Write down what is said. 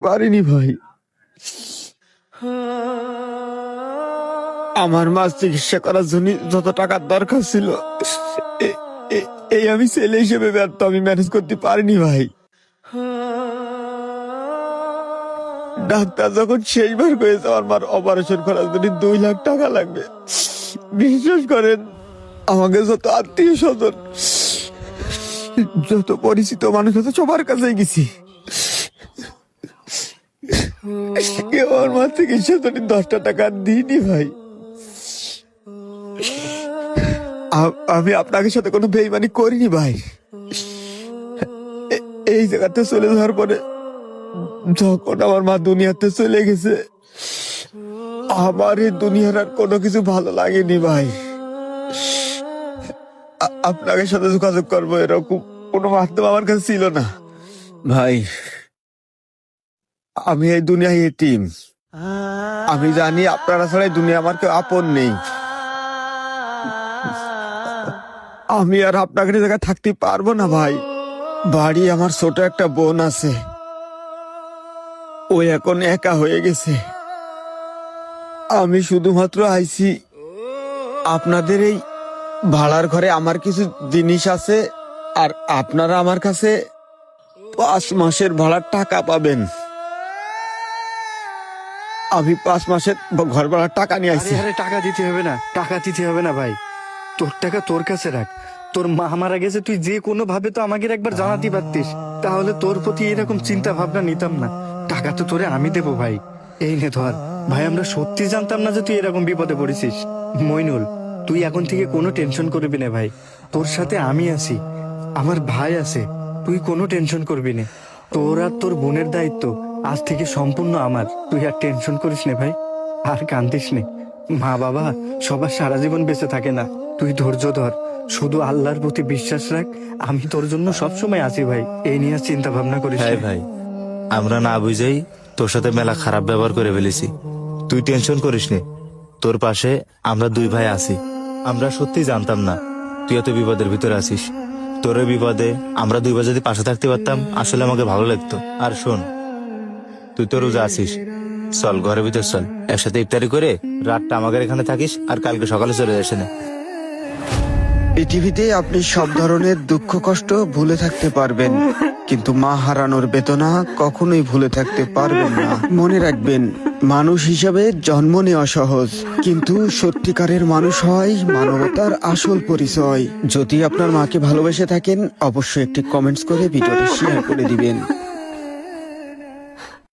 পারিনি ভাই। আমার মা চিকিৎসা করার জন্য যত টাকার দরকার ছিল এই আমি ছেলে হিসেবে ব্যর্থ, আমি ম্যানেজ করতে পারিনি ভাই। ডাক্তার যখন শেষবার করেছে আমার মার অপারেশন করার জন্য 2 লাখ টাকা লাগবে, বিশ্বাস করেন আমাকে যত আত্মীয় স্বজন যত পরিচিত মানুষ আছে সবার কাছে গেছি, কেউ আমার মার চিকিৎসার জন্য 10টা টাকা দিইনি ভাই। আমি আপনাদের সাথে কোনো বেইমানি করিনি ভাই। এই জায়গাতে চলে যাওয়ার পরে যখন আমার মা দুনিয়াতে চলে গেছে, আমার এই দুনিয়ার আর কোনো কিছু ভালো লাগেনি ভাই। আপনাদের সাথে যোগাযোগ করবো এরকম কোনো মাধ্যম আমার কাছে ছিল না ভাই। আমি এই দুনিয়ায় এতিম, আমি জানি আপনারা ছাড়া এই দুনিয়া আমার কেউ আপন নেই। আমি আর আপনাদের জায়গায় থাকতে পারবো না ভাই। বাড়ি আমার ছোট একটা বোন আছে, ওই এখন একা হয়ে গেছে। আমি শুধুমাত্র আইছি আপনাদের এই ভাড়ার ঘরে, আমার কিছু জিনিস আছে আর আপনারা আমার কাছে 5 মাসের ভাড়ার টাকা পাবেন। আমি 5 মাসের ঘর ভাড়ার টাকা নিয়ে আইছি। আরে টাকা দিতে হবে না, টাকা দিতে হবে না ভাই। তোর টাকা তোর কাছে রাখ। তোর মা মারা গেছে, তুই যে কোনো ভাবে তো আমাকে একবার জানাতে পারতিস, তাহলে তোর প্রতি এরকম চিন্তা ভাবনা নিতাম না। টাকা তো তোরে আমি দেবো ভাই, এই নে ধর। ভাই আমরা সত্যি জানতাম না যে তুই এরকম বিপদে পড়েছিস। মইনুল, তুই এখন থেকে কোনো টেনশন করবি না ভাই, তোর সাথে আমি আছি, আমার ভাই আছে, তুই কোনো টেনশন করবি না। তোর আর তোর বোনের দায়িত্ব আজ থেকে সম্পূর্ণ আমার, তুই আর টেনশন করিস না ভাই, আর কান্দিস নে। মা বাবা সবার সারা জীবন বেঁচে থাকে না, তুই ধৈর্য ধর, শুধু আল্লাহর প্রতি বিশ্বাস রাখ। আমি তোর জন্য সবসময় আছি ভাই, এই নিয়ে চিন্তা ভাবনা করিস হ্যাঁ না। ভাই, আমরা না বুঝেই তোর সাথে মেলা খারাপ ব্যবহার করে ফেলেছি। তুই টেনশন করিস নে, তোর পাশে আমরা 2 ভাই আছি। আমরা সত্যি জানতাম না তুই এত বিপদের ভিতরে আছিস। তোর এই বিপদে আমরা 2 ভাই যদি পাশে থাকতে পারতাম, আসলে আমাকে ভালো লাগতো। আর শোন, তুই তো রোজা আছিস, চল ঘরের ভিতর চল, একসাথে ইফতারি করে রাতটা আমাদের এখানে থাকিস, আর কালকে সকালে চলে যাস না। পৃথিবীতে আপনি সব ধরনের দুঃখ কষ্ট ভুলে থাকতে পারবেন, কিন্তু মা হারানোর বেদনা কখনোই ভুলে থাকতে পারবেন না। মনে রাখবেন, মানুষ হিসেবে জন্ম নেওয়া সহজ, কিন্তু সত্যিকারের মানুষ হয় মানবতার আসল পরিচয়। যদি আপনার মাকে ভালোবেসে থাকেন, অবশ্যই একটি কমেন্টস করে ভিডিওটি শেয়ার করে দিবেন।